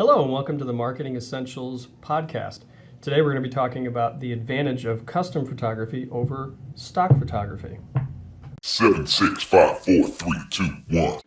Hello and welcome to the Marketing Essentials podcast. Today we're going to be talking about the advantage of custom photography over stock photography. 7, 6, 5, 4, 3, 2, 1.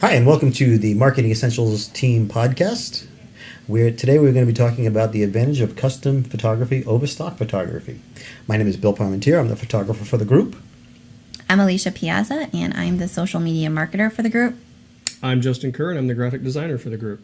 Hi, and welcome to the Marketing Essentials Team podcast. Today we're going to be talking about the advantage of custom photography over stock photography. My name is Bill Parmentier. I'm the photographer for the group. I'm Alicia Piazza, and I'm the social media marketer for the group. I'm Justin Kerr and I'm the graphic designer for the group.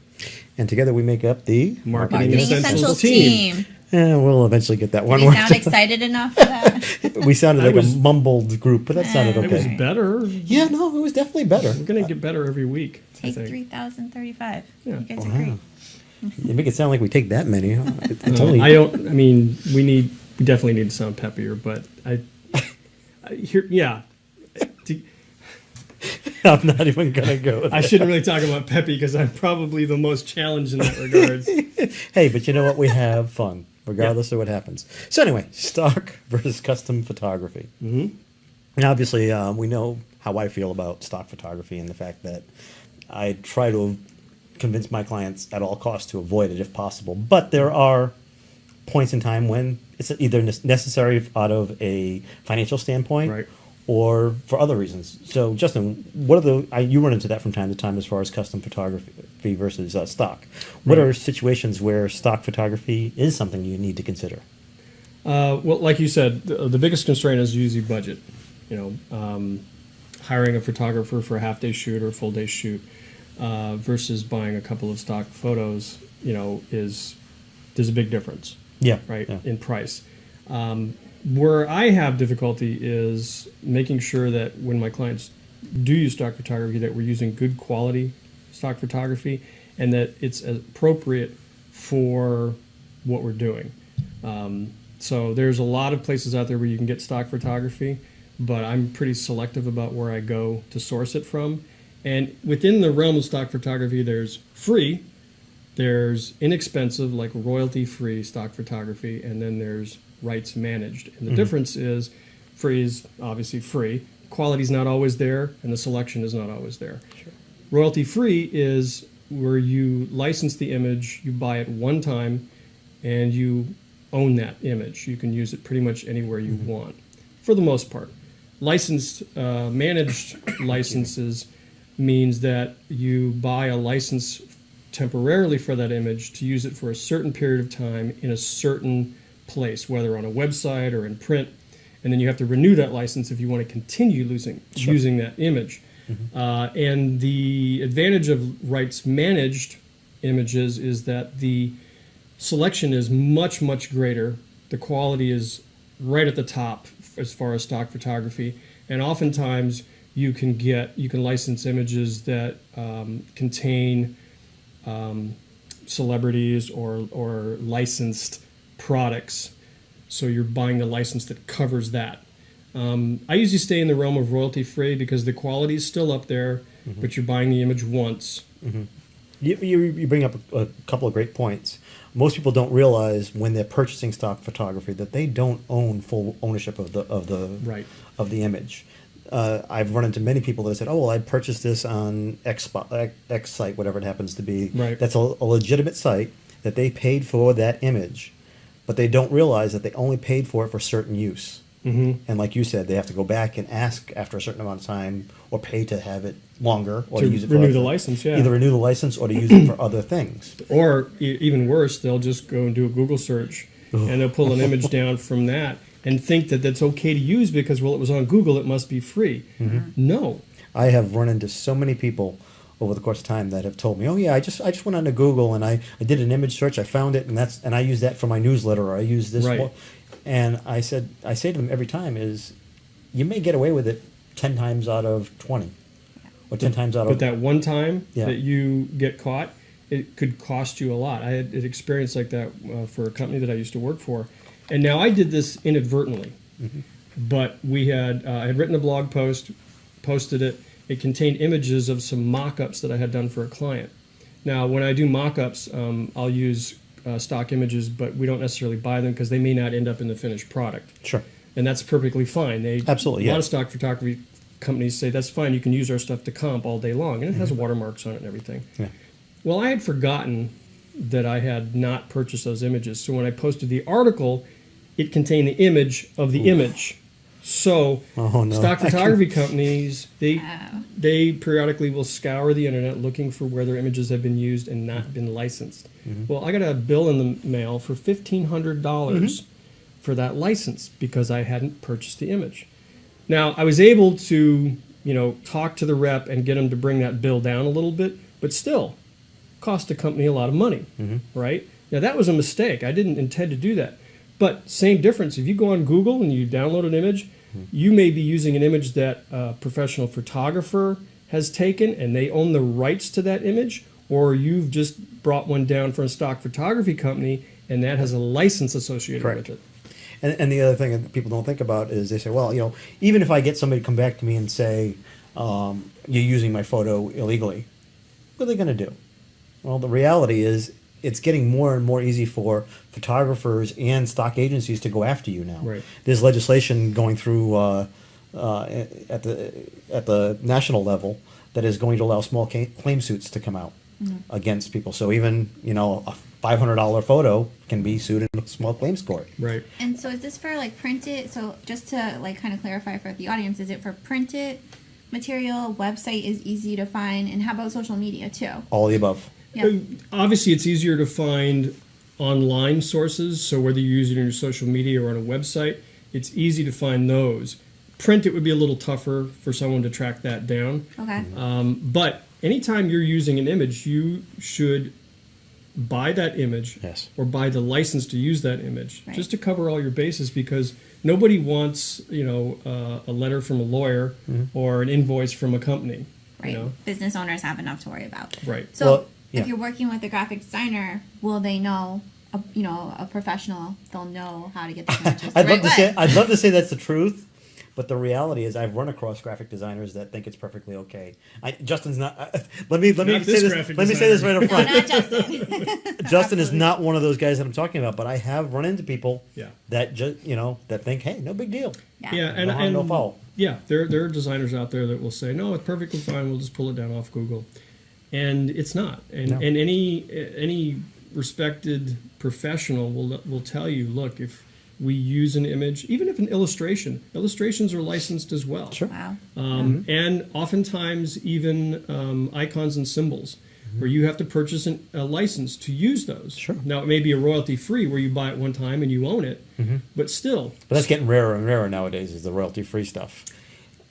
And together we make up the Marketing Essentials team. And we'll eventually get that one Did we word. sound excited enough for that? We sounded I like was- a mumbled group, but that sounded It was okay. better. Yeah, no, it was definitely better. We're going to get better every week, I Take think. 3,035. Yeah. You guys are great. You make it sound like we take that many. Huh? It's only We definitely need to sound peppier, but I'm not even going to go. I shouldn't really talk about peppy because I'm probably the most challenged in that regards. Hey, but you know what? We have fun, regardless of what happens. So anyway, stock versus custom photography. Mm-hmm. And obviously, we know how I feel about stock photography and the fact that I try to convince my clients at all costs to avoid it if possible. But there are points in time when it's either necessary out of a financial standpoint, Right. or for other reasons. So, Justin, what are you run into that from time to time as far as custom photography versus stock? What Right. are situations where stock photography is something you need to consider? Well, like you said, the biggest constraint is usually budget. Hiring a photographer for a half-day shoot or a full-day shoot versus buying a couple of stock photos, there's a big difference, Yeah. right, Yeah. in price. Where I have difficulty is making sure that when my clients do use stock photography, that we're using good quality stock photography and that it's appropriate for what we're doing. So there's a lot of places out there where you can get stock photography, but I'm pretty selective about where I go to source it from. And within the realm of stock photography, there's free, there's inexpensive, like royalty-free stock photography, and then there's rights managed. And the difference is free is obviously free. Quality's not always there, and the selection is not always there. Sure. Royalty-free is where you license the image, you buy it one time, and you own that image. You can use it pretty much anywhere you want, for the most part. Licensed, managed licenses means that you buy a license temporarily for that image to use it for a certain period of time in a certain place, whether on a website or in print, and then you have to renew that license if you want to continue using that image. And the advantage of rights managed images is that the selection is much, much greater. The quality is right at the top as far as stock photography, and oftentimes you can license images that contain celebrities or licensed products. So you're buying a license that covers that. I usually stay in the realm of royalty free because the quality is still up there, but you're buying the image once. You bring up a couple of great points. Most people don't realize when they're purchasing stock photography that they don't own full ownership of Right. the image. I've run into many people that have said, "Oh, well, I purchased this on X site, whatever it happens to be." Right. That's a legitimate site that they paid for that image, but they don't realize that they only paid for it for certain use. Mm-hmm. And like you said, they have to go back and ask after a certain amount of time, or pay to have it longer, or To use it renew for the license, yeah. Either renew the license or to use it for other things. Or even worse, they'll just go and do a Google search and they'll pull an image down from that and think that that's okay to use because, well, it was on Google, it must be free. No. I have run into so many people over the course of time that have told me, "Oh yeah, I just went onto Google and I did an image search, I found it, and I use that for my newsletter, or I use this." Right. And I say to them every time is, you may get away with it 10 times out of 20. or 10 times out But of. that one time Yeah. that you get caught, it could cost you a lot. I had an experience like that for a company that I used to work for. And now I did this inadvertently. But we had I had written a blog post, posted it. It contained images of some mock-ups that I had done for a client. Now, when I do mock-ups, I'll use stock images, but we don't necessarily buy them because they may not end up in the finished product. Sure. And that's perfectly fine. Absolutely, A lot yeah. of stock photography companies say that's fine. You can use our stuff to comp all day long, and it has watermarks on it and everything. Yeah. Well, I had forgotten that I had not purchased those images. So when I posted the article, it contained the image of the image. So Oh, no. stock photography companies, they periodically will scour the internet looking for where their images have been used and not been licensed. Well, I got a bill in the mail for $1,500 for that license because I hadn't purchased the image. Now, I was able to, talk to the rep and get them to bring that bill down a little bit, but still cost the company a lot of money, right? Now, that was a mistake. I didn't intend to do that. But same difference. If you go on Google and you download an image, you may be using an image that a professional photographer has taken and they own the rights to that image, or you've just brought one down from a stock photography company and that has a license associated Correct. with it. And the other thing that people don't think about is they say, well, even if I get somebody to come back to me and say, you're using my photo illegally, what are they going to do? Well, the reality is it's getting more and more easy for photographers and stock agencies to go after you now. Right. There's legislation going through at the national level that is going to allow small claim suits to come out against people. So even a $500 photo can be sued in a small claims court. Right. And so is this for like printed? So just to like kind of clarify for the audience, is it for printed material? Website is easy to find, and how about social media too? All the above. Yeah. Obviously, it's easier to find online sources. So whether you're using it in your social media or on a website, it's easy to find those. Print, it would be a little tougher for someone to track that down. Okay. But anytime you're using an image, you should buy that image Yes. or buy the license to use that image, Right. just to cover all your bases, because nobody wants a letter from a lawyer or an invoice from a company. Right. Business owners have enough to worry about. Right. So Well, yeah. if you're working with a graphic designer, will they know? A professional, they'll know how to get the images the I'd right way. I'd love to say that's the truth, but the reality is I've run across graphic designers that think it's perfectly okay. Justin's not. Let me Not say this this. graphic Let me say this right up No, front. not Justin. Justin is not one of those guys that I'm talking about, but I have run into people Yeah. that just that think, hey, no big deal. Yeah, No harm, no foul. Yeah, there are designers out there that will say, no, it's perfectly fine. We'll just pull it down off Google, and it's not. And No. and any respected professional will tell you, look, if we use an image, even if an illustrations are licensed as well. Sure. Wow. And oftentimes even icons and symbols, where you have to purchase a license to use those. Sure. Now it may be a royalty free where you buy it one time and you own it, but still, But that's getting rarer and rarer nowadays. Is the royalty free stuff.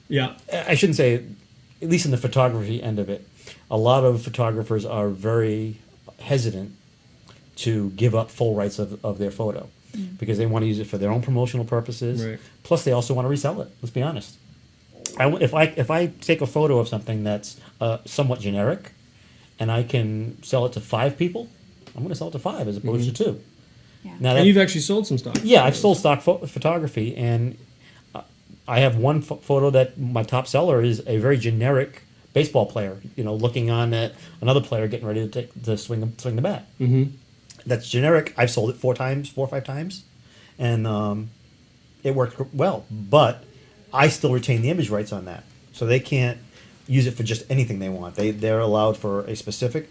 yeah. I shouldn't say, at least in the photography end of it, a lot of photographers are very hesitant to give up full rights of their photo because they want to use it for their own promotional purposes. Right. Plus, they also want to resell it. Let's be honest. If I take a photo of something that's somewhat generic, and I can sell it to 5 people, I'm going to sell it to 5 as opposed to 2. Yeah. Now And that, you've actually sold some stock. yeah, I've sold stock photography, and I have one photo that my top seller is a very generic baseball player, looking on at another player getting ready to swing the bat. Mm-hmm. That's generic. I've sold it 4 or 5 times, and it worked well. But I still retain the image rights on that, so they can't use it for just anything they want. They're allowed for a specific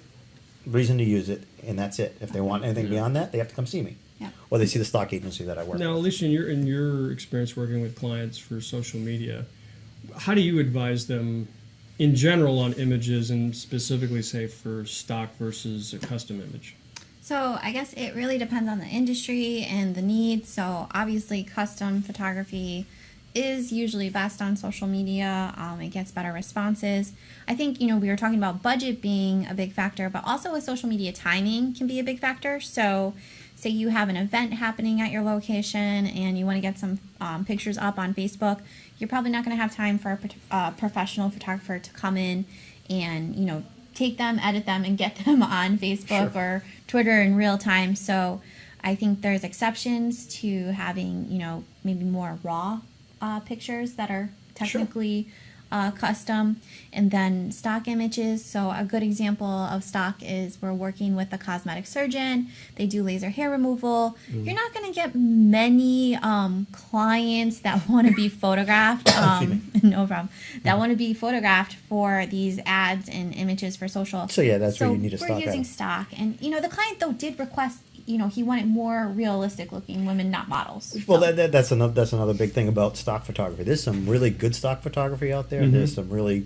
reason to use it, and that's it. If they want anything beyond that, they have to come see me, Yeah. or they see the stock agency that I work Now, with. Alicia, in your experience working with clients for social media, how do you advise them in general on images, and specifically, say, for stock versus a custom image? So I guess it really depends on the industry and the needs. So obviously custom photography is usually best on social media. It gets better responses. I think, we were talking about budget being a big factor, but also with social media, timing can be a big factor. So say you have an event happening at your location and you want to get some pictures up on Facebook, you're probably not going to have time for a professional photographer to come in and, you know, take them, edit them, and get them on Facebook or Twitter in real time. So I think there's exceptions to having, you know, maybe more raw pictures that are technically custom, and then stock images. So a good example of stock is we're working with a cosmetic surgeon. They do laser hair removal. You're not going to get many clients that want to be photographed. No problem. That want to be photographed for these ads and images for social. So yeah, that's where you need a stock. We're using stock, and you know the client though did request. You know, he wanted more realistic looking women, not models. Well, that's another big thing about stock photography. There's some really good stock photography out there. There's some really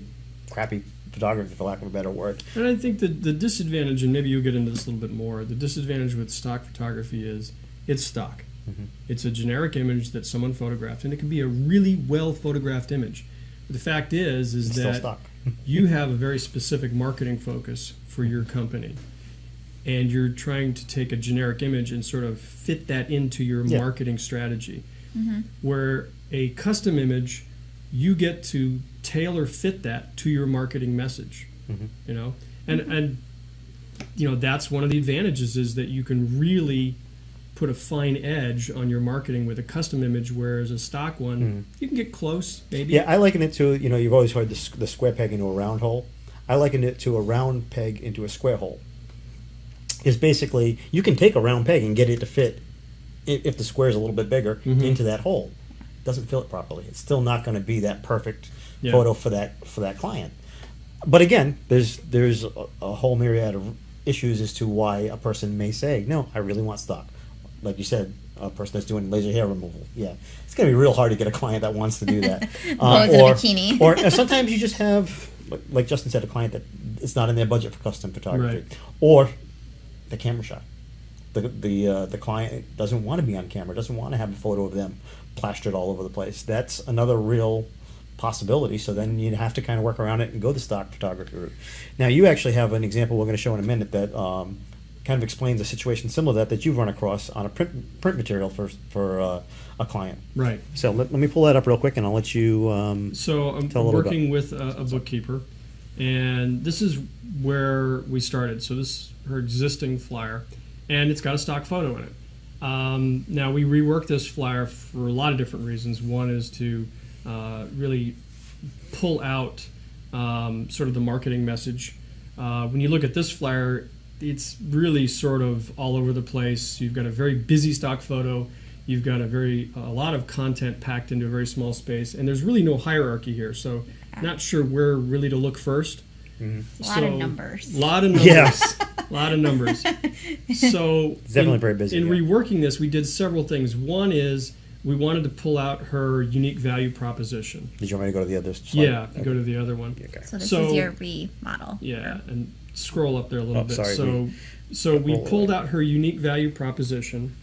crappy photography, for lack of a better word. And I think the disadvantage, and maybe you'll get into this a little bit more, the disadvantage with stock photography is it's stock. It's a generic image that someone photographed, and it can be a really well photographed image. But the fact is It's that still stock. you have a very specific marketing focus for your company. And you're trying to take a generic image and sort of fit that into your marketing strategy. Where a custom image, you get to tailor fit that to your marketing message. You know, and you know that's one of the advantages is that you can really put a fine edge on your marketing with a custom image, whereas a stock one you can get close maybe. Yeah, I liken it to, you know, you've always heard the square peg into a round hole. I liken it to a round peg into a square hole. Is basically you can take a round peg and get it to fit, if the square is a little bit bigger, into that hole. It doesn't fill it properly. It's still not going to be that perfect photo for that client. But again, there's a whole myriad of issues as to why a person may say, no, I really want stock. Like you said, a person that's doing laser hair removal. Yeah, it's going to be real hard to get a client that wants to do that. Pose in a bikini. Or sometimes you just have, like Justin said, a client that it's not in their budget for custom photography. Right. Or the camera shot. The client doesn't want to be on camera, doesn't want to have a photo of them plastered all over the place. That's another real possibility. So then you'd have to kind of work around it and go the stock photography route. Now you actually have an example we're going to show in a minute that kind of explains a situation similar to that you've run across on a print material for a client. Right. So let me pull that up real quick and I'll let you. So I'm tell a little working with a bookkeeper, and this is where we started. So this is her existing flyer, and it's got a stock photo in it. Now we reworked this flyer for a lot of different reasons. One is to really pull out sort of the marketing message. When you look at this flyer, it's really sort of all over the place. You've got a very busy stock photo. You've got a lot of content packed into a very small space, and there's really no hierarchy here. So not sure where really to look first. A lot of numbers. A lot of numbers. Yes. A lot of numbers. So It's definitely very busy. In yeah. reworking this, we did several things. One is we wanted to pull out her unique value proposition. Did you want me to go to the other slide? Yeah, go to the other one. Okay. So this is your remodel. Yeah, and scroll up there a little bit. Sorry, So we pulled out her unique value proposition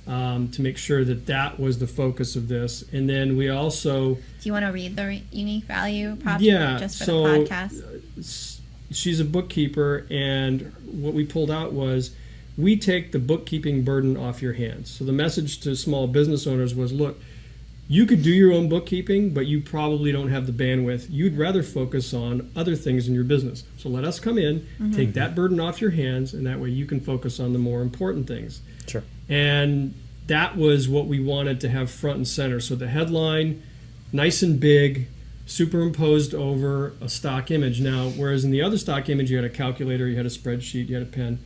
to make sure that was the focus of this, and then we also. Do you want to read the unique value proposition just for the podcast? She's a bookkeeper, and what we pulled out was we take the bookkeeping burden off your hands. So the message to small business owners was, look, you could do your own bookkeeping, but you probably don't have the bandwidth. You'd rather focus on other things in your business. So let us come in, take that burden off your hands, and that way you can focus on the more important things. Sure. And that was what we wanted to have front and center. So the headline, nice and big, superimposed over a stock image. Now, whereas in the other stock image you had a calculator, you had a spreadsheet, you had a pen.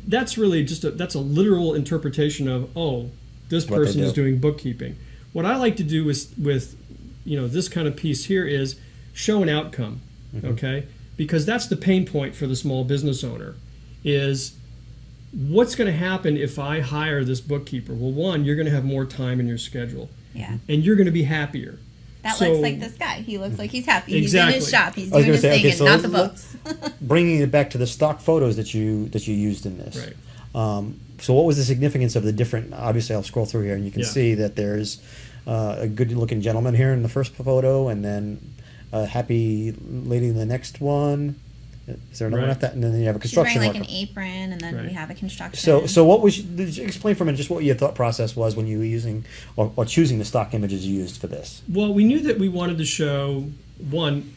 That's really that's a literal interpretation of, this person is doing bookkeeping. What I like to do with this kind of piece here is show an outcome, okay? Because that's the pain point for the small business owner is what's going to happen if I hire this bookkeeper? Well, one, you're going to have more time in your schedule. Yeah. And you're going to be happier. That looks like this guy. He looks like he's happy. Exactly. He's in his shop. He's doing his thing and not the books. Bringing it back to the stock photos that you used in this. Right. So what was the significance of the different, obviously I'll scroll through here and you can see that there's a good looking gentleman here in the first photo and then a happy lady in the next one. Is there another one Right. at that? And then you have a She's wearing construction like worker. an apron, and then Right. we have a construction. So what was did you explain for a minute just what your thought process was when you were using or choosing the stock images you used for this? Well, we knew that we wanted to show, one,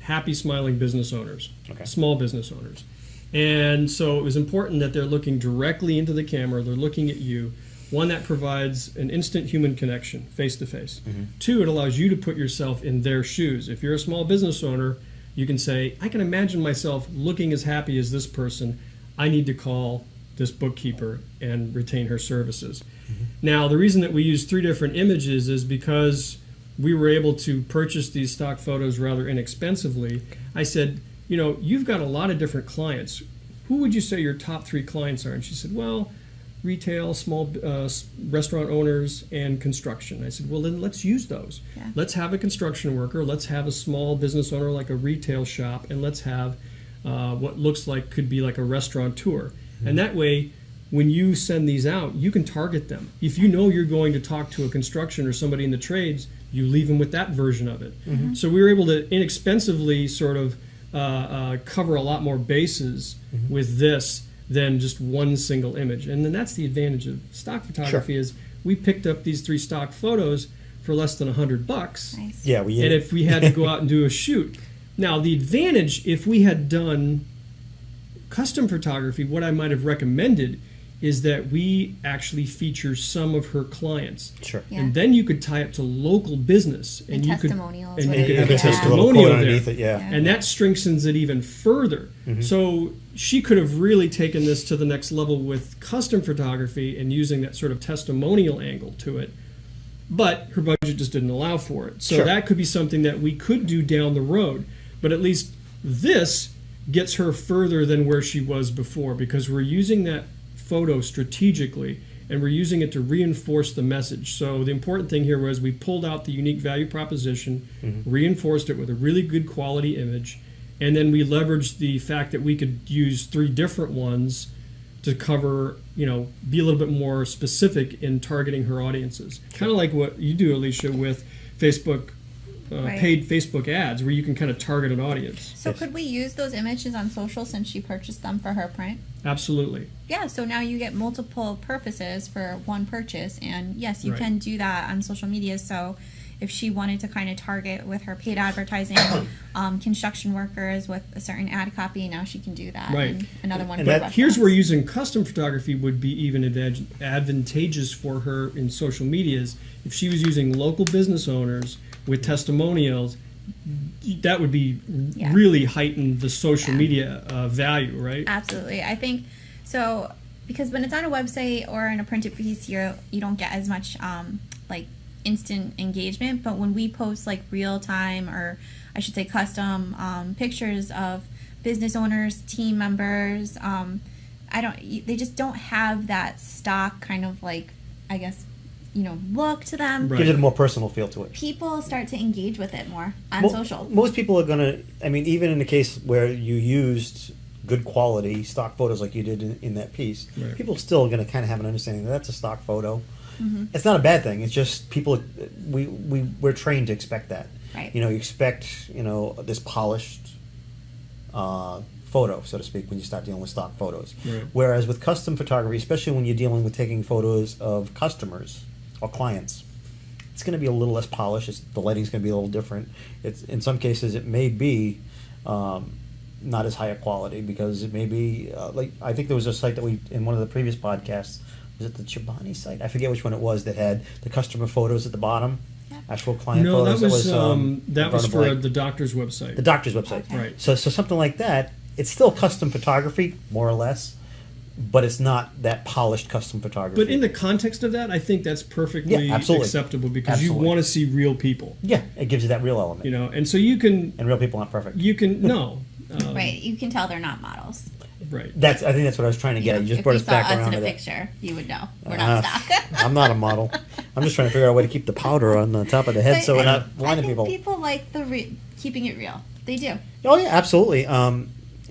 happy, smiling business owners, Okay. small business owners. And so it was important that they're looking directly into the camera, they're looking at you. One, that provides an instant human connection, face to face. Two, it allows you to put yourself in their shoes. If you're a small business owner, you can say, I can imagine myself looking as happy as this person. I need to call this bookkeeper and retain her services. Now, the reason that we use 3 different images is because we were able to purchase these stock photos rather inexpensively. I said, you know, you've got a lot of different clients. Who would you say your top 3 clients are? And she said, well, retail, small restaurant owners, and construction. I said, well, then let's use those. Yeah. Let's have a construction worker, let's have a small business owner like a retail shop, and let's have what looks like could be like a restaurateur. And that way, when you send these out, you can target them. If you know you're going to talk to a construction or somebody in the trades, you leave them with that version of it. So we were able to inexpensively sort of cover a lot more bases with this than just one single image. And then that's the advantage of stock photography is we picked up these 3 stock photos for less than $100. Nice. Yeah, we And if we had to go out and do a shoot. Now, the advantage, if we had done custom photography, what I might have recommended is that we actually feature some of her clients. Sure. Yeah. And then you could tie it to local business. And you could, testimonials and with you it. could have You a could take a little testimonial quote there. underneath it, yeah. And that strengthens it even further. So she could have really taken this to the next level with custom photography and using that sort of testimonial angle to it. But her budget just didn't allow for it. So Sure. that could be something that we could do down the road. But at least this gets her further than where she was before because we're using that photo strategically and we're using it to reinforce the message. So the important thing here was we pulled out the unique value proposition, reinforced it with a really good quality image, and then we leveraged the fact that we could use 3 different ones to cover, you know, be a little bit more specific in targeting her audiences. Kind of like what you do, Alicia, with Facebook, Right. paid Facebook ads, where you can kind of target an audience. So could we use those images on social since she purchased them for her print? Absolutely. Yeah, so now you get multiple purposes for one purchase, and yes, you Right. can do that on social media. So if she wanted to kind of target with her paid advertising construction workers with a certain ad copy, now she can do that. Right. And another one And for that- Here's where websites. using custom photography would be even advantageous for her in social medias. If she was using local business owners with testimonials, that would be Yeah. really heighten the social Yeah. media value, right? Absolutely. I think so because when it's on a website or in a printed piece, you don't get as much like instant engagement. But when we post like real time, or I should say custom pictures of business owners, team members, they just don't have that stock kind of like, I guess, look to them. Right. Gives it a more personal feel to it. People start to engage with it more on Mo- social. Most people are gonna. I mean, even in the case where you used good quality stock photos like you did in that piece, Right. people still are gonna kind of have an understanding that that's a stock photo. Mm-hmm. It's not a bad thing. It's just people. We're trained to expect that. Right. You expect this polished photo, so to speak, when you start dealing with stock photos. Right. Whereas with custom photography, especially when you're dealing with taking photos of customers or clients, it's going to be a little less polished. The lighting's going to be a little different. It's in some cases it may be not as high a quality because it may be like I think there was a site that we in one of the previous podcasts, was it the Chobani site? I forget which one it was that had the customer photos at the bottom, actual client No, photos. that was I'm that was drawing a for blank. the doctor's website. The doctor's website. Okay. Right. So something like that, it's still custom photography, more or less, but it's not that polished custom photography. But in the context of that, I think that's perfectly Yeah, absolutely. acceptable because you Absolutely. want to see real people, yeah, it gives you that real element. and so you can And real people aren't perfect. no, Right. You can tell they're not models. right. I think that's what I was trying to get. You just if brought you us saw back us around in to a that. picture, you would know we're not stock. I'm not a model. I'm just trying to figure out a way to keep the powder on the top of the head so we're not I blinding think people. people like keeping it real. They do. Oh yeah, absolutely.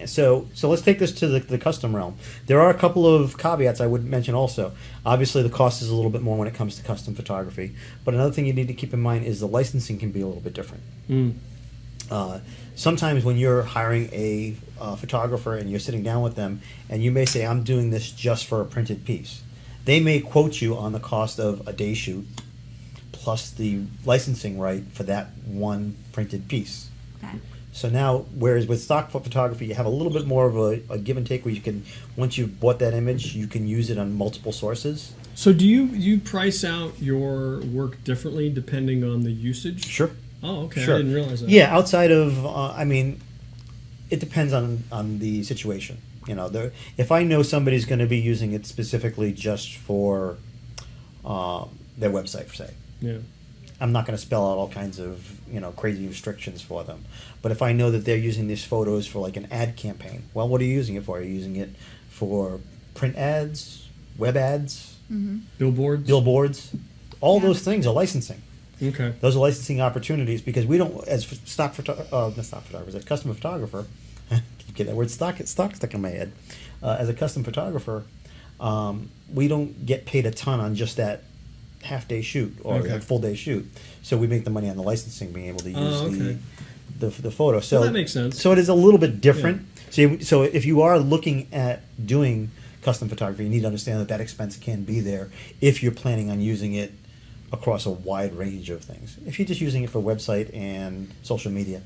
So let's take this to the custom realm. There are a couple of caveats I would mention also. Obviously, the cost is a little bit more when it comes to custom photography. But another thing you need to keep in mind is the licensing can be a little bit different. Sometimes when you're hiring a photographer and you're sitting down with them, and you may say, "I'm doing this just for a printed piece," they may quote you on the cost of a day shoot plus the licensing right for that one printed piece. Okay. So now, whereas with stock photography, you have a little bit more of a give and take where you can, once you've bought that image, you can use it on multiple sources. So do you price out your work differently depending on the usage? Sure. Oh, okay. Sure. I didn't realize that. Yeah, outside of, I mean, it depends on the situation. You know, if I know somebody's going to be using it specifically just for their website, for say, Yeah. I'm not going to spell out all kinds of crazy restrictions for them. But if I know that they're using these photos for like an ad campaign, well, what are you using it for? Are you using it for print ads, web ads, Billboards. billboards? All Yeah. those things are licensing. Okay. Those are licensing opportunities because we don't, as not stock photographers, as custom photographer, get that word stock stuck in my head. As a custom photographer, we don't get paid a ton on just that half-day shoot or Okay. a full-day shoot. So we make the money on the licensing, being able to use okay. the photo. So Well, that makes sense. So it is a little bit different. So if you are looking at doing custom photography, you need to understand that expense can be there if you're planning on using it across a wide range of things. If you're just using it for website and social media,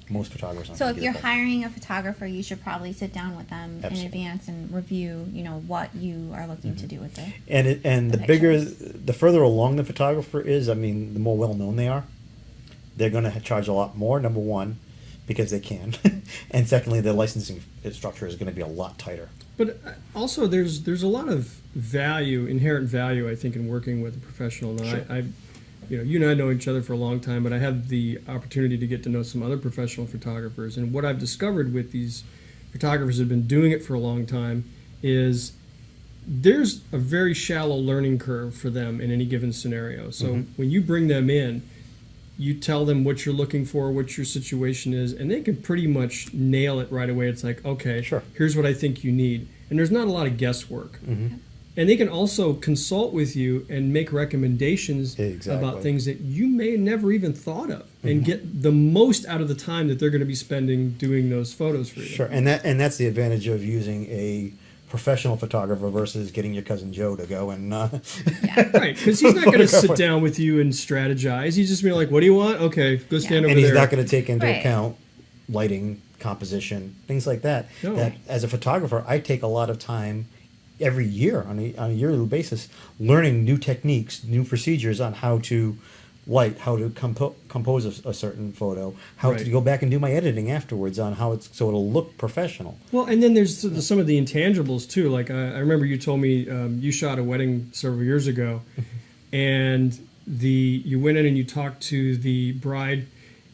most photographers aren't So gonna if you're get that. hiring a photographer, you should probably sit down with them Absolutely. in advance and review, what you are looking to do with it. And the the bigger, pictures. the further along the photographer is, I mean, the more well known they are. They're going to charge a lot more. Number one, because they can, and secondly, the licensing structure is going to be a lot tighter. But also, there's a lot of value, inherent value, I think, in working with a professional. Now, Sure. you and I know each other for a long time, but I had the opportunity to get to know some other professional photographers. And what I've discovered with these photographers who've been doing it for a long time is there's a very shallow learning curve for them in any given scenario. So when you bring them in, you tell them what you're looking for, what your situation is, and they can pretty much nail it right away. It's like, okay, Sure. here's what I think you need. And there's not a lot of guesswork. And they can also consult with you and make recommendations Exactly. about things that you may have never even thought of and get the most out of the time that they're going to be spending doing those photos for you. Sure, and that's the advantage of using a professional photographer versus getting your cousin Joe to go and Right, because he's not going to sit down with you and strategize. He's just going to be like, what do you want? Okay, go stand over and he's there. not going to take into Right. account lighting, composition, things like that. No. That as a photographer, I take a lot of time every year on a yearly basis learning new techniques, new procedures on how to light, how to compose a certain photo, how Right. to go back and do my editing afterwards on how it's so it'll look professional. Well, and then there's some of the intangibles too. Like I remember you told me you shot a wedding several years ago, and you went in and you talked to the bride,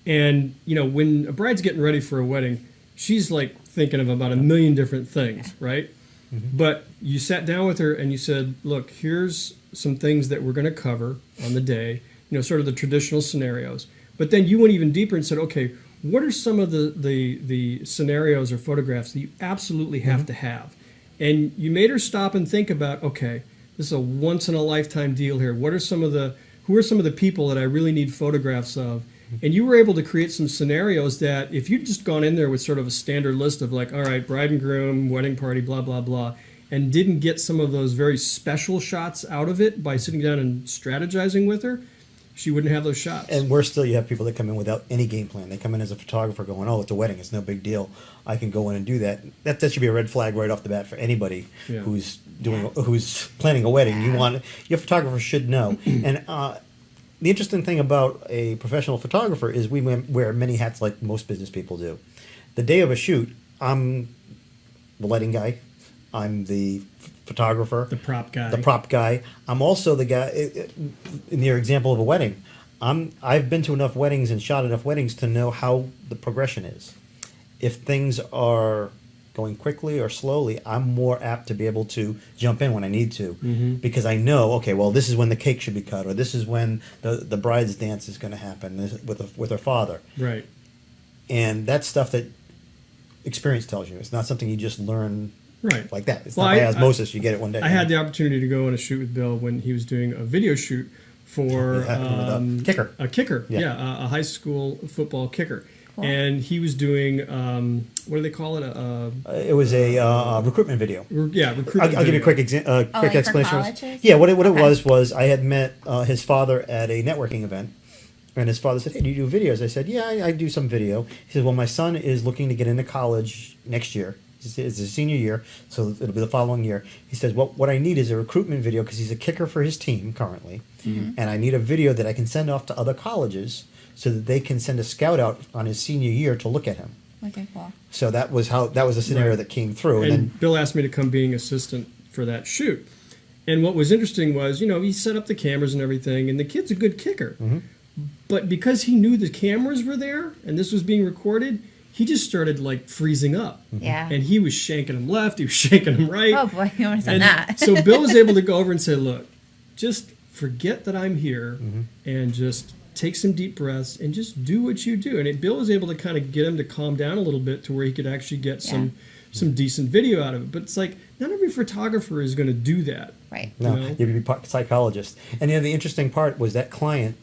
and when a bride's getting ready for a wedding, she's like thinking of about a million different things, right? But you sat down with her and you said, "Look, here's some things that we're going to cover on the day." Sort of the traditional scenarios. But then you went even deeper and said, okay, what are some of the scenarios or photographs that you absolutely have to have? And you made her stop and think about, okay, this is a once in a lifetime deal here. Who are some of the people that I really need photographs of? And you were able to create some scenarios that if you'd just gone in there with sort of a standard list of like, all right, bride and groom, wedding party, blah, blah, blah, and didn't get some of those very special shots out of it by sitting down and strategizing with her, she wouldn't have those shots. And worse still, you have people that come in without any game plan. They come in as a photographer going, oh, it's a wedding. It's no big deal. I can go in and do that. That should be a red flag right off the bat for anybody Yeah. who's planning a wedding. Your photographer should know. And the interesting thing about a professional photographer is we wear many hats like most business people do. The day of a shoot, I'm the lighting guy. I'm the photographer. The prop guy. The prop guy. I'm also the guy, in your example of a wedding, I've been to enough weddings and shot enough weddings to know how the progression is. If things are going quickly or slowly, I'm more apt to be able to jump in when I need to, because I know, okay, well, this is when the cake should be cut, or this is when the bride's dance is going to happen with her father. Right. And that's stuff that experience tells you. It's not something you just learn Right. like that. It's Well, not by I- osmosis. You get it one day. I had the opportunity to go on a shoot with Bill when he was doing a video shoot for Yeah, with a kicker. A kicker, Yeah. yeah, a high school football kicker. Cool. And he was doing what do they call it? It was a recruitment video. Recruitment. I'll give you a quick, quick like for explanation. colleges? Yeah, what it Okay. was I had met his father at a networking event, and his father said, "Hey, do you do videos?" I said, "Yeah, I do some video." He said, "Well, my son is looking to get into college next year. It's his senior year, so it'll be the following year." He says, "What I need is a recruitment video because he's a kicker for his team currently, and I need a video that I can send off to other colleges so that they can send a scout out on his senior year to look at him." Okay, cool. So that was the scenario Right. that came through, And and then Bill asked me to come being assistant for that shoot. And what was interesting was, he set up the cameras and everything, and the kid's a good kicker. But because he knew the cameras were there and this was being recorded, he just started like freezing up. Yeah. And he was shanking him left, he was shanking him right. Oh boy, you want to And send that. so Bill was able to go over and say, "Look, just forget that I'm here and just take some deep breaths and just do what you do." And Bill was able to kind of get him to calm down a little bit to where he could actually get some decent video out of it. But it's like not every photographer is going to do that. Right. no, you know? you'd be a psychologist. And the interesting part was that client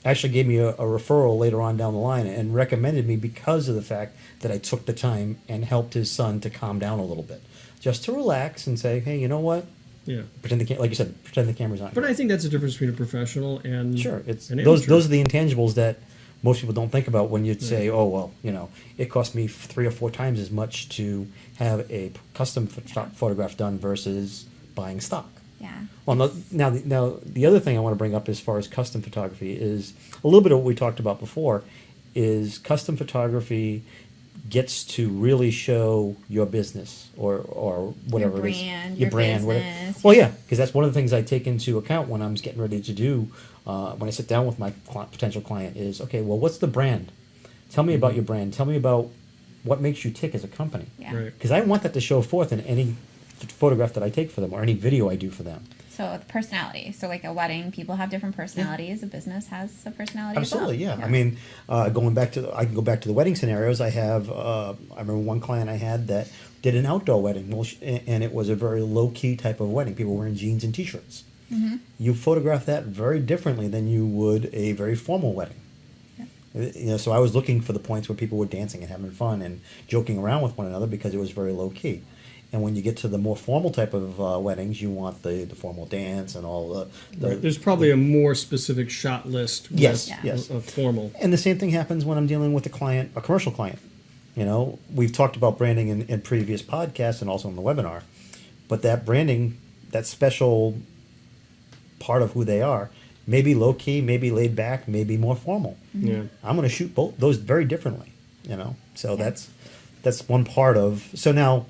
actually gave me a referral later on down the line and recommended me because of the fact that I took the time and helped his son to calm down a little bit, just to relax and say, "Hey, you know what? Yeah. Pretend like you said, pretend the camera's on." But I think that's the difference between a professional and Sure, it's an those amateur. those are the intangibles that most people don't think about when you say, "Oh well, it cost me 3 or 4 times as much to have a custom photograph done versus buying stock." Yeah. Well, now the other thing I want to bring up as far as custom photography is a little bit of what we talked about before. Is custom photography gets to really show your business or whatever it is, brand, your your brand, whatever. business. Well, yeah, because that's one of the things I take into account when I'm getting ready to do when I sit down with my potential client is, okay, well, what's the brand? Tell me about your brand. Tell me about what makes you tick as a company. Yeah. Right. Because I want that to show forth in any photograph that I take for them or any video I do for them. So the personality. So like a wedding, people have different personalities. A business has a personality. Absolutely, as well. yeah. I mean, I can go back to the wedding scenarios. I remember one client I had that did an outdoor wedding, and it was a very low key type of wedding. People wearing jeans and t-shirts. You photograph that very differently than you would a very formal wedding. So I was looking for the points where people were dancing and having fun and joking around with one another because it was very low key. And when you get to the more formal type of weddings, you want the formal dance and all the Right. There's probably a more specific shot list. With Yes, Yeah. yes. A formal. And the same thing happens when I'm dealing with a commercial client. We've talked about branding in previous podcasts and also in the webinar, but that branding, that special part of who they are, may be low key, maybe laid back, maybe more formal. Yeah. I'm going to shoot both those very differently. So that's one part of. So now,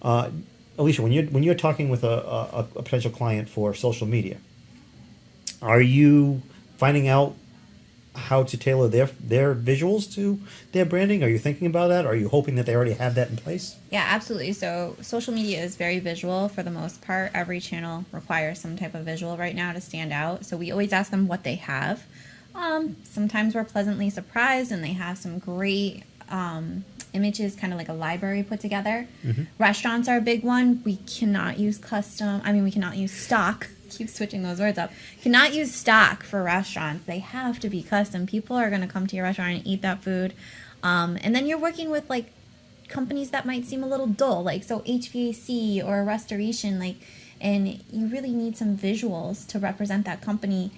Alicia, when you're talking with a potential client for social media, are you finding out how to tailor their visuals to their branding? Are you thinking about that? Are you hoping that they already have that in place? Yeah, absolutely. So social media is very visual for the most part. Every channel requires some type of visual right now to stand out. So we always ask them what they have. Sometimes we're pleasantly surprised and they have some great images, kind of like a library put together. Restaurants are a big one. We cannot use we cannot use stock. Keep switching those words up. Cannot use stock for restaurants. They have to be custom. People are going to come to your restaurant and eat that food. And then you're working with like companies that might seem a little dull, like so HVAC or restoration, and you really need some visuals to represent that company.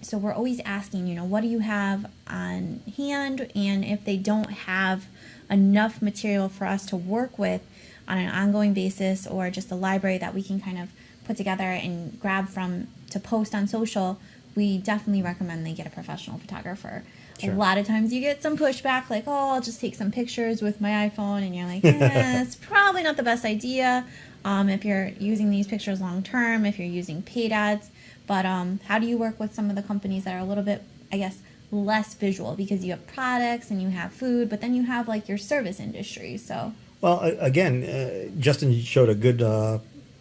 So we're always asking, what do you have on hand? And if they don't have enough material for us to work with on an ongoing basis or just a library that we can kind of put together and grab from to post on social, we definitely recommend they get a professional photographer. Sure. A lot of times you get some pushback like, I'll just take some pictures with my iPhone, and you're like, it's probably not the best idea if you're using these pictures long term, if you're using paid ads. But how do you work with some of the companies that are a little bit, I guess, less visual, because you have products and you have food, but then you have like your service industry. So Well, again, Justin showed a good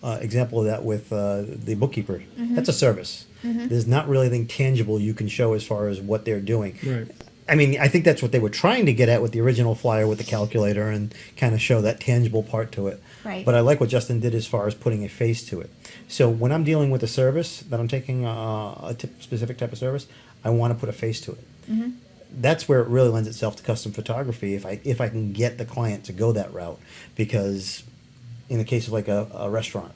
example of that with the bookkeeper. That's a service. There's not really anything tangible you can show as far as what they're doing. Right. I mean, I think that's what they were trying to get at with the original flyer with the calculator and kind of show that tangible part to it. Right. But I like what Justin did as far as putting a face to it. So when I'm dealing with a service that I'm taking specific type of service, I want to put a face to it. that's where it really lends itself to custom photography. If I can get the client to go that route, because in the case of like a restaurant,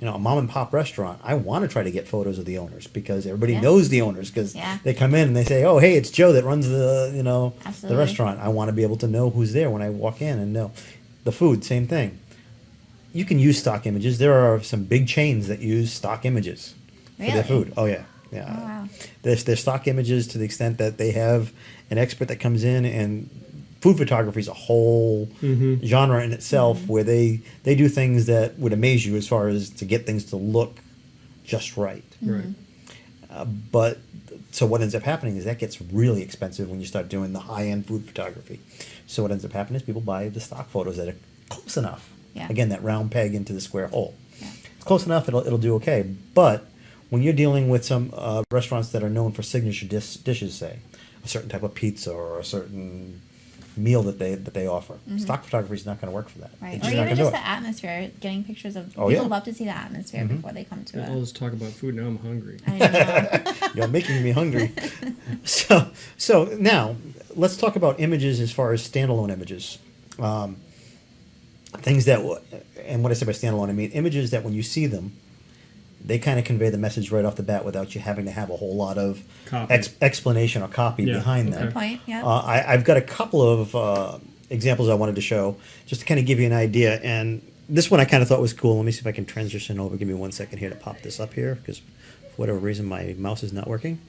a mom and pop restaurant, I want to try to get photos of the owners because everybody Yeah. knows the owners because Yeah. they come in and they say, "Oh, hey, it's Joe that runs the the Absolutely. restaurant." I want to be able to know who's there when I walk in and know the food. Same thing. You can use stock images. There are some big chains that use stock images for their Really? food. Oh yeah, yeah. Oh, wow. There's stock images to the extent that they have an expert that comes in, and food photography is a whole genre in itself where they do things that would amaze you as far as to get things to look just right. Right. But so what ends up happening is that gets really expensive when you start doing the high-end food photography. So what ends up happening is people buy the stock photos that are close enough. Yeah. Again, that round peg into the square hole. Yeah. It's close enough; it'll do okay. But when you're dealing with some restaurants that are known for signature dishes, say a certain type of pizza or a certain meal that they offer, stock photography is not going to work for that. Right. It's Or just not even gonna just do the atmosphere, getting pictures of Oh, people yeah. love to see the atmosphere before they come to All it. this talk about food, now I'm hungry. I know. You're making me hungry. So now let's talk about images as far as standalone images. Things that, and what I say by standalone, I mean images that when you see them, they kind of convey the message right off the bat without you having to have a whole lot of Copy. explanation or copy Yeah, behind okay. them. Good point. Yeah. I've got a couple of examples I wanted to show just to kind of give you an idea. And this one I kind of thought was cool. Let me see if I can transition over. Give me 1 second here to pop this up here because for whatever reason my mouse is not working.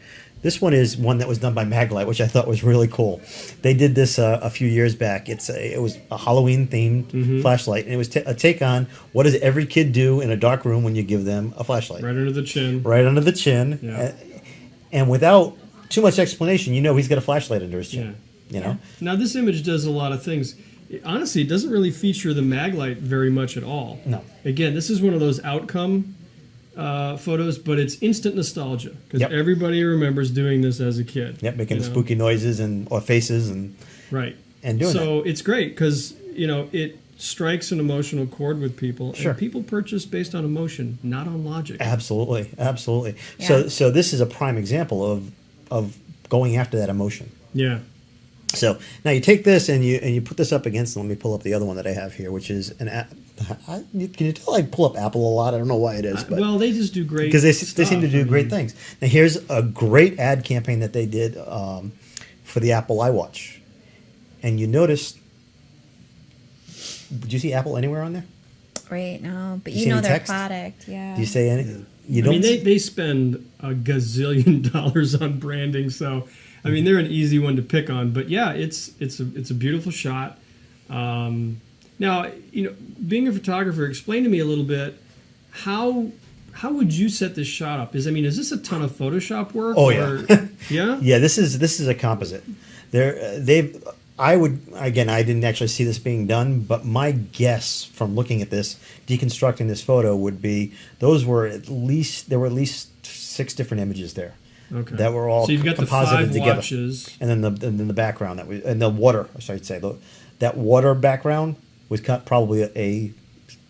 This one is one that was done by Maglite, which I thought was really cool. They did this a few years back. It was a Halloween themed flashlight, and it was a take on what does every kid do in a dark room when you give them a flashlight? Right under the chin. Right under the chin, Yeah. and without too much explanation, you know he's got a flashlight under his chin. You know, Now this image does a lot of things. Honestly, it doesn't really feature the Maglite very much at all. No. Again, this is one of those outcome photos, but it's instant nostalgia because Yep. everybody remembers doing this as a kid. Yep, making you the know? spooky noises or faces and Right. and doing So it's great because it strikes an emotional chord with people, Sure. and people purchase based on emotion, not on logic. Absolutely. Yeah. So this is a prime example of going after that emotion. Yeah. So now you take this and you put this up against. Let me pull up the other one that I have here, which is an app. Can you tell I pull up Apple a lot? I don't know why it is, but Well, they just do great because they stuff. seem to do I great mean, things. Now here's a great ad campaign that they did for the Apple iWatch, and you notice. Did you see Apple anywhere on there? Right. No, but You you see know any their text? product. Yeah. Do you say anything? You I don't. mean, they spend a gazillion dollars on branding, so I mean they're an easy one to pick on. But yeah, it's a beautiful shot. Now, being a photographer, explain to me a little bit how would you set this shot up? Is this a ton of Photoshop work? Oh, yeah. Yeah. Yeah, this is a composite. I didn't actually see this being done, but my guess from looking at this, deconstructing this photo, would be there were at least 6 different images there. Okay. That were all so you've got the composited 5 together. watches. And then the background and the water. Sorry to say that water background was cut probably a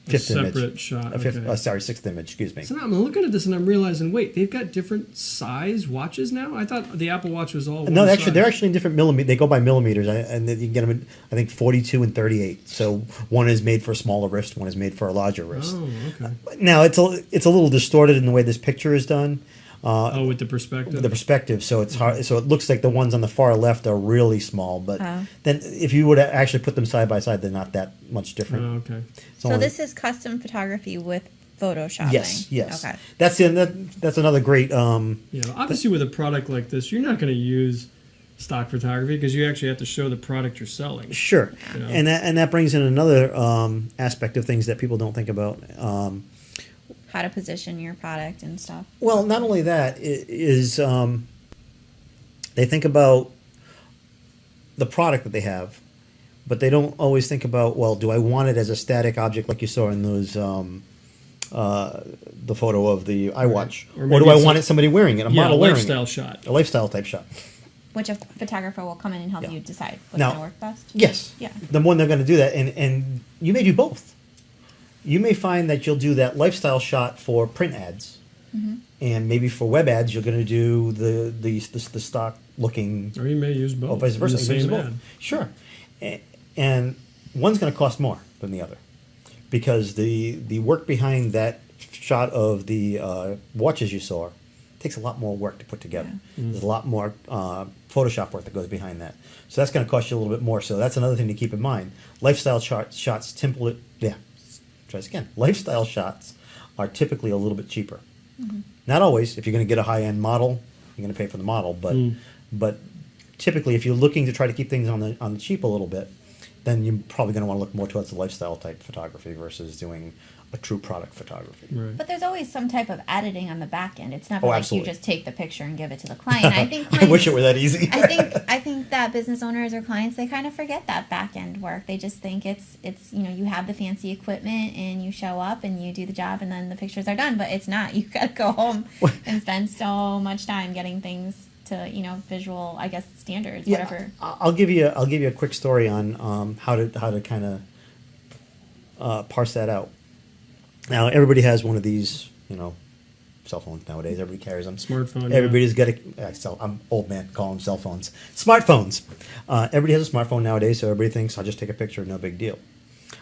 fifth separate image, shot, a fifth. okay. Sixth image. Excuse me. So now I'm looking at this and I'm realizing, wait, they've got different size watches now. I thought the Apple Watch was all. No, one actually, size. they're actually in different millimeters. They go by millimeters, and you can get them in, I think, 42 and 38. So one is made for a smaller wrist, one is made for a larger wrist. Oh, okay. Now it's a little distorted in the way this picture is done. With the perspective. The perspective, so it's hard. So it looks like the ones on the far left are really small, but Oh. then if you were to actually put them side by side, they're not that much different. Oh, okay. It's So only- this is custom photography with Photoshopping. yes. Okay. That's another great. Obviously, with a product like this, you're not going to use stock photography because you actually have to show the product you're selling. Sure, Yeah. and that brings in another aspect of things that people don't think about. How to position your product and stuff. Well, not only that is they think about the product that they have, but they don't always think about, well, do I want it as a static object like you saw in those the photo of the iWatch, Or or maybe do I it's want it somebody wearing it, a Yeah, model wearing lifestyle it, shot. a lifestyle type shot? Which a photographer will come in and help Yeah. you decide what's Now- going to work best. Yes. Yeah. The one they're going to do that, and you may do both. You may find that you'll do that lifestyle shot for print ads, and maybe for web ads you're going to do the stock looking, Or you may use both. or vice versa. in the You use same both. ad. Sure, and one's going to cost more than the other because the work behind that shot of the watches you saw takes a lot more work to put together. There's a lot more Photoshop work that goes behind that. So that's going to cost you a little bit more. So that's another thing to keep in mind. Lifestyle shots Lifestyle shots are typically a little bit cheaper. Not always. If you're going to get a high-end model, you're going to pay for the model. But typically, if you're looking to try to keep things on the cheap a little bit, then you're probably going to want to look more towards the lifestyle type photography versus doing a true product photography. Right. But there's always some type of editing on the back end. It's never Oh, like absolutely. you just take the picture and give it to the client. I think I wish it clients- were that easy. I think that business owners or clients, they kind of forget that back end work. They just think it's you have the fancy equipment and you show up and you do the job and then the pictures are done. But it's not. You got to go home and spend so much time getting things to visual, I guess, standards, whatever. I'll give you a quick story on how to kind of parse that out. Now everybody has one of these, cell phones nowadays. Everybody carries them. Smartphone, yeah. Everybody's got I'm old man, call them cell phones. Smartphones. Everybody has a smartphone nowadays, so everybody thinks I'll just take a picture, no big deal.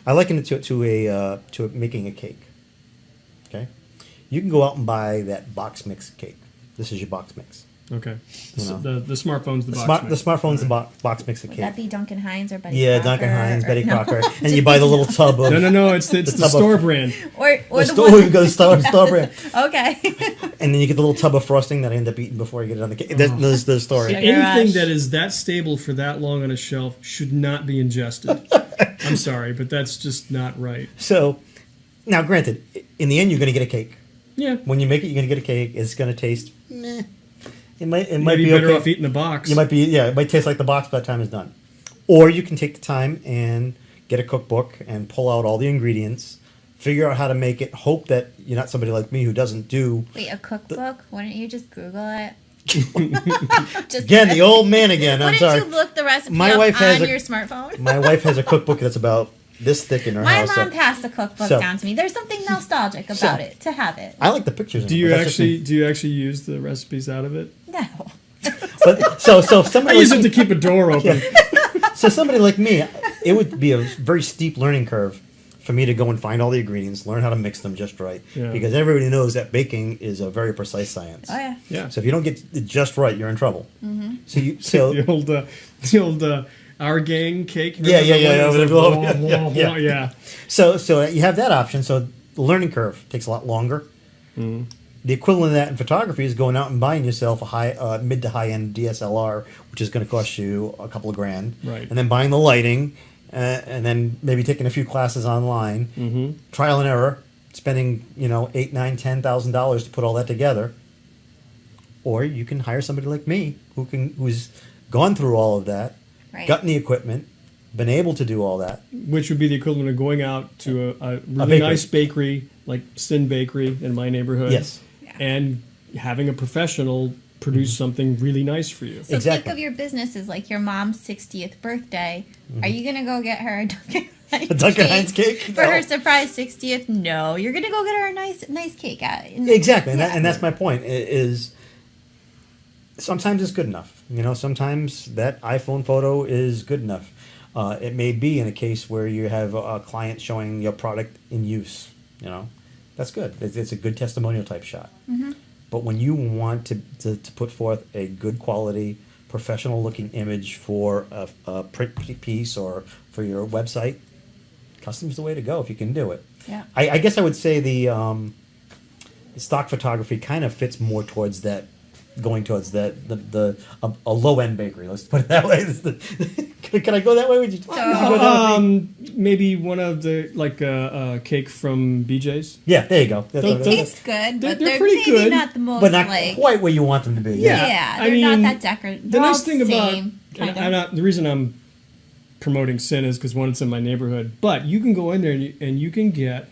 I liken it to making a cake. Okay, you can go out and buy that box mix cake. This is your box mix. Okay. You know. The smartphone's the box. The smartphone's the box mix of Would cake. that be Duncan Hines or Betty Yeah, Crocker? Duncan Hines, or- Betty no. Crocker, and you buy the little tub of. No. It's the tub of- store brand. Or The the store, one. you go to store brand, Okay. and then you get the little tub of frosting that I end up eating before you get it on the cake. That's the story. Sugar Anything rush. that is that stable for that long on a shelf should not be ingested. I'm sorry, but that's just not right. So, now granted, in the end, you're going to get a cake. Yeah. When you make it, you're going to get a cake. It's going to taste. Meh. It might Maybe be better okay. off eating the box. You might be it might taste like the box by the time it's done. Or you can take the time and get a cookbook and pull out all the ingredients, figure out how to make it. Hope that you're not somebody like me who doesn't do. Wait, a cookbook? Wouldn't you just Google it? Just Again, the old man again. I'm Wouldn't sorry. you look the recipe My up wife has on a- your smartphone? My wife has a cookbook that's about this thick in her My house. mom so passed the cookbook so- down to me. There's something nostalgic about it to have it. I like the pictures. Do in it, you but that's just me. actually use the recipes out of it? No. But so if I somebody use like, it to keep a door open. so somebody like me, it would be a very steep learning curve for me to go and find all the ingredients, learn how to mix them just right, Yeah. because everybody knows that baking is a very precise science. Oh yeah. Yeah. So if you don't get it just right, you're in trouble. Mm-hmm. So The old our gang cake. Yeah, yeah, yeah, Remember yeah, the one yeah, that was yeah, like, yeah, yeah. so you have that option. So the learning curve takes a lot longer. Mm-hmm. The equivalent of that in photography is going out and buying yourself a mid to high end DSLR, which is going to cost you a couple of grand, Right. and then buying the lighting, and then maybe taking a few classes online, Mm-hmm. trial and error, spending $8,000, $9,000, $10,000 to put all that together. Or you can hire somebody like me who's gone through all of that, Right. gotten the equipment, been able to do all that. Which would be the equivalent of going out to a really bakery. nice bakery like Sin Bakery in my neighborhood. Yes. And having a professional produce something really nice for you. So Exactly. think of your business as like your mom's 60th birthday. Are you gonna go get her a Duncan Hines A Duncan Hines cake? for No. her surprise 60th? No, you're gonna go get her a nice cake. Exactly, and, Yeah. and that's my point. Is sometimes it's good enough. Sometimes that iPhone photo is good enough. It may be in a case where you have a client showing your product in use. That's good. It's a good testimonial type shot. Mm-hmm. But when you want to put forth a good quality, professional looking image for a print piece or for your website, custom's the way to go if you can do it. Yeah. I guess I would say the stock photography kind of fits more towards that, going towards that a low end bakery. Let's put it that way. Can I go that way? Would you? So- would you go that way? Maybe one of the cake from BJ's. Yeah, there you go. That's They what- taste good, They're but they're pretty maybe good, not the most but not like. quite where you want them to be. Yeah, I they're mean, not that decorative. The nice thing about kind the reason I'm promoting Sin is because one, it's in my neighborhood, but you can go in there and you can get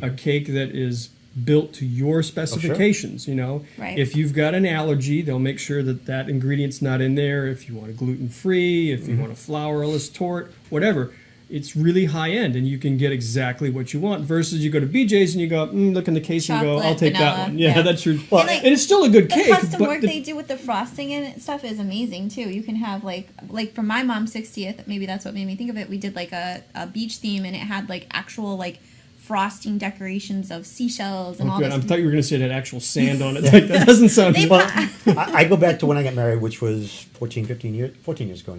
a cake that is built to your specifications. Right. If you've got an allergy, they'll make sure that ingredient's not in there. If you want a gluten free, if you want a flourless torte, whatever, it's really high end, and you can get exactly what you want. Versus you go to BJ's and you go, look in the case and go, Chocolate, I'll take that vanilla, one. Yeah, yeah. that's your. Well, And, like, and it's still a good The cake. custom but work the- they do with the frosting and stuff is amazing too. You can have like for my mom's 60th, maybe that's what made me think of it. We did like a beach theme, and it had like actual like frosting decorations of seashells and all good. this. I thought you were going to say it had actual sand on it. Like, that doesn't sound. They Well, I go back to when I got married, which was 14 years ago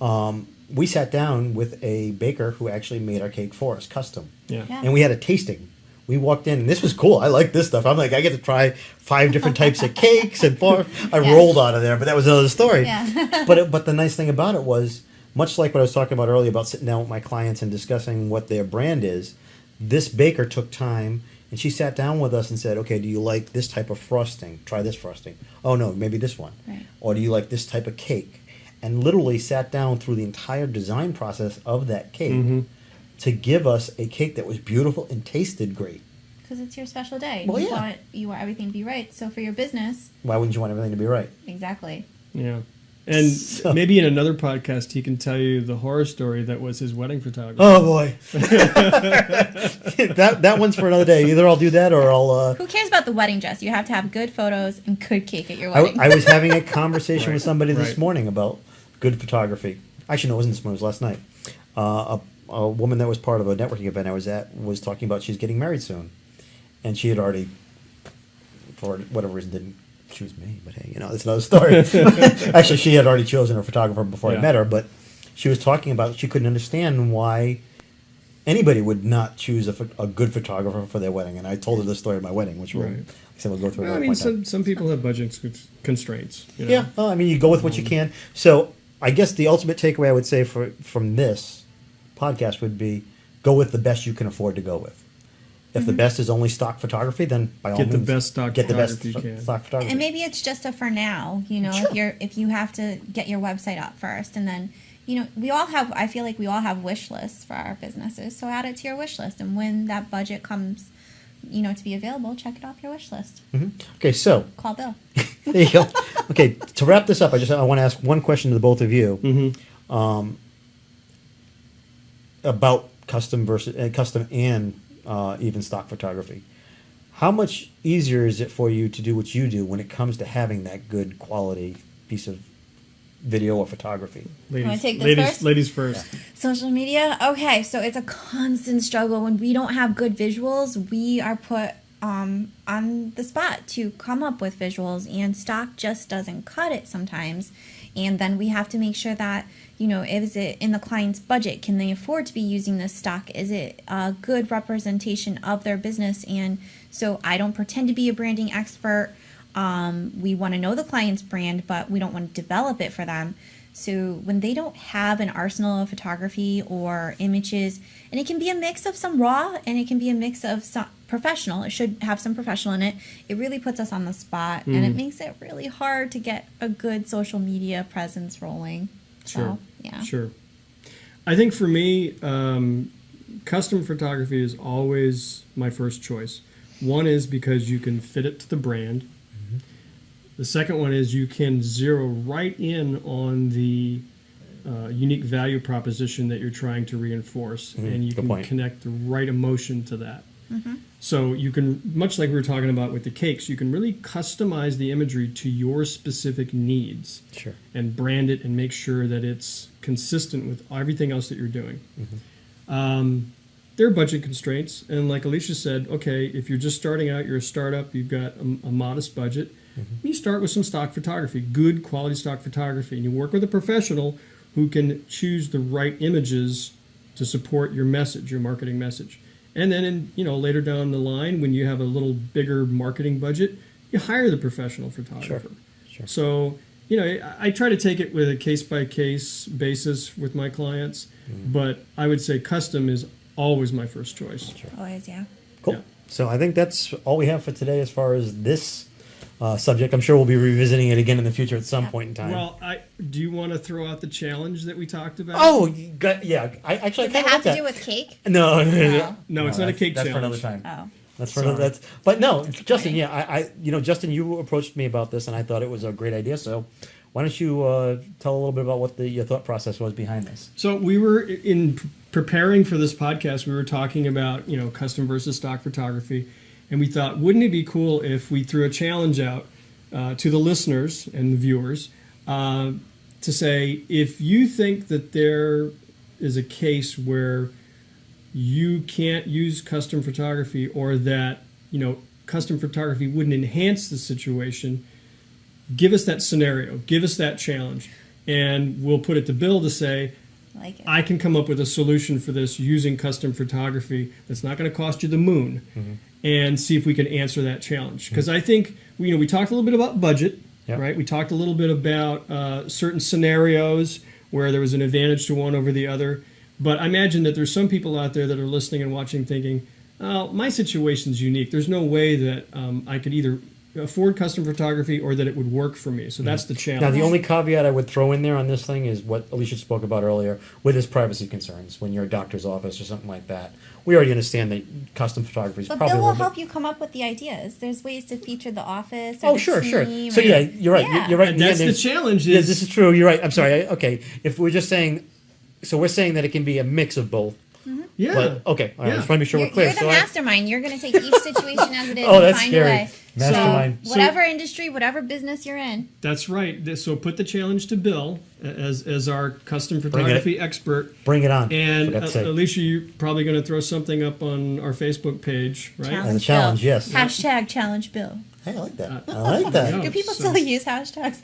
now. We sat down with a baker who actually made our cake for us, custom. Yeah. Yeah. And we had a tasting. We walked in, and this was cool. I like this stuff. I'm like, I get to try 5 different types of cakes, and 4. I Yeah. rolled out of there, but that was another story. Yeah. But the nice thing about it was, much like what I was talking about earlier about sitting down with my clients and discussing what their brand is, this baker took time, and she sat down with us and said, okay, do you like this type of frosting? Try this frosting. Oh, no, maybe this one. Right. Or do you like this type of cake? And literally sat down through the entire design process of that cake to give us a cake that was beautiful and tasted great. Because it's your special day. Well, you yeah. want everything to be right. So for your business, Why wouldn't you want everything to be right? exactly. Yeah. And So- maybe in another podcast, he can tell you the horror story that was his wedding photography. Oh boy, that one's for another day. Either I'll do that or I'll. Who cares about the wedding dress? You have to have good photos and good cake at your I, wedding. I was having a conversation with Right, somebody this right. morning about good photography. Actually, no, it wasn't this morning. It was last night. A woman that was part of a networking event I was at was talking about she's getting married soon, and she had already, for whatever reason, didn't choose me. But hey, that's another story. Actually, she had already chosen her photographer before I Yeah. met her, but she was talking about she couldn't understand why anybody would not choose a good photographer for their wedding. And I told her the story of my wedding, which Right. we'll go through. Well, I another mean, point in time. some people have budget constraints. You know? Yeah, well, I mean, you go with what you can. So I guess the ultimate takeaway I would say from this podcast would be go with the best you can afford to go with. If the best is only stock photography, then by all Get means, the best stock get the best photography you can. stock photography. And maybe it's just a for now, Sure. if you have to get your website up first, and then I feel like we all have wish lists for our businesses, so add it to your wish list, and when that budget comes to be available, check it off your wish list. Okay, so Call Bill. there you go. Okay, to wrap this up, I want to ask one question to the both of you about custom and even stock photography. How much easier is it for you to do what you do when it comes to having that good quality piece of video or photography? Wanna take this first? Ladies first. Social media. Okay, so it's a constant struggle. When we don't have good visuals, we are put on the spot to come up with visuals, and stock just doesn't cut it sometimes. And then we have to make sure that, is it in the client's budget? Can they afford to be using this stock? Is it a good representation of their business? And so I don't pretend to be a branding expert. We want to know the client's brand, but we don't want to develop it for them. So when they don't have an arsenal of photography or images, and it can be a mix of some raw and it can be a mix of some professional, it should have some professional in it, it really puts us on the spot, and it makes it really hard to get a good social media presence rolling. Sure. So, yeah. Sure. I think for me, custom photography is always my first choice. One is because you can fit it to the brand. The second one is you can zero right in on the unique value proposition that you're trying to reinforce, and you Good can point. connect the right emotion to that. So you can, much like we were talking about with the cakes, you can really customize the imagery to your specific needs. Sure. And brand it and make sure that it's consistent with everything else that you're doing. There are budget constraints, and like Alicia said, okay, if you're just starting out, you're a startup, you've got a modest budget, you start with some stock photography, good quality stock photography, and you work with a professional who can choose the right images to support your message, your marketing message. And then, later down the line, when you have a little bigger marketing budget, you hire the professional photographer. Sure. So, I try to take it with a case-by-case basis with my clients, but I would say custom is always my first choice. Always, yeah. Cool. Yeah. So I think that's all we have for today as far as this subject. I'm sure we'll be revisiting it again in the future at some point in time. Well, do you want to throw out the challenge that we talked about? oh, you got, yeah. I actually Does it kind of have like to do that. with cake? No. No, it's not a that's- cake That's challenge. for another time. Oh. That's for another. That's. But no, Justin. Yeah, Justin, you approached me about this, and I thought it was a great idea. So, why don't you tell a little bit about what your thought process was behind this? So we were in preparing for this podcast, we were talking about, custom versus stock photography. And we thought, wouldn't it be cool if we threw a challenge out to the listeners and the viewers to say, if you think that there is a case where you can't use custom photography, or that, custom photography wouldn't enhance the situation, give us that scenario, give us that challenge. And we'll put it to Bill to say, Like it. I can come up with a solution for this using custom photography that's not going to cost you the moon, and see if we can answer that challenge. Because I think we talked a little bit about budget, Yep. right? We talked a little bit about certain scenarios where there was an advantage to one over the other. But I imagine that there's some people out there that are listening and watching thinking, oh, my situation's unique. There's no way that I could either afford custom photography or that it would work for me. So that's the challenge. Now, the only caveat I would throw in there on this thing is what Alicia spoke about earlier with his privacy concerns. When you're a doctor's office or something like that, we already understand that custom photography is But probably Bill a will little help bit. you come up with the ideas. There's ways to feature the office. Or Oh, the sure. team So or- yeah, you're right. Yeah. You're right. And that's Yeah, the there's- challenge. Yeah, Is this is true. You're right. I'm sorry. Okay, if we're just saying, so we're saying that it can be a mix of both. yeah. But okay, all right. Yeah. Just want to be sure we're clear. You're the So I- mastermind. You're going to take each situation as it is Oh, and that's find scary. a way. Mastermind. So, whatever industry, whatever business you're in. That's right. So put the challenge to Bill as our custom it. photography expert. Bring it on. And for God's sake. Alicia, you're probably going to throw something up on our Facebook page, right? Challenge challenge, Bill. yes. Hashtag challenge Bill. Hey, I like that. I like that. Yeah. Do people so- still use hashtags?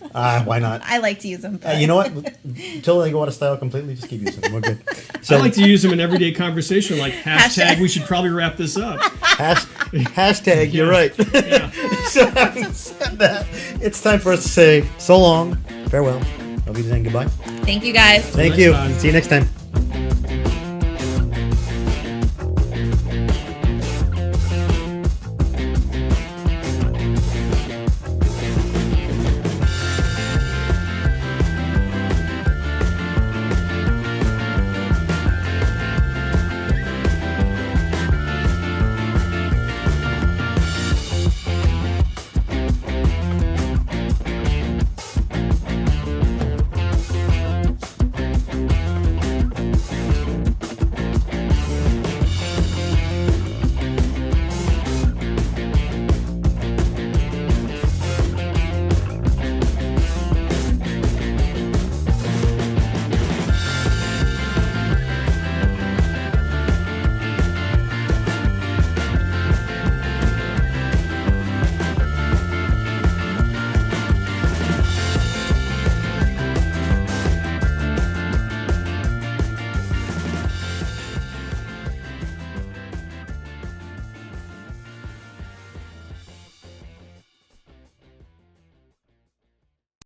Why not? I like to use them. But You know what? Until they go out of style completely, just keep using them. We're good. So I like to use them in everyday conversation, like hashtag. Hashtag. We should probably wrap this up. hashtag. You're right. So having said that, it's time for us to say so long, farewell. Are we saying goodbye? Thank you guys. Thank next you. time. See you next time.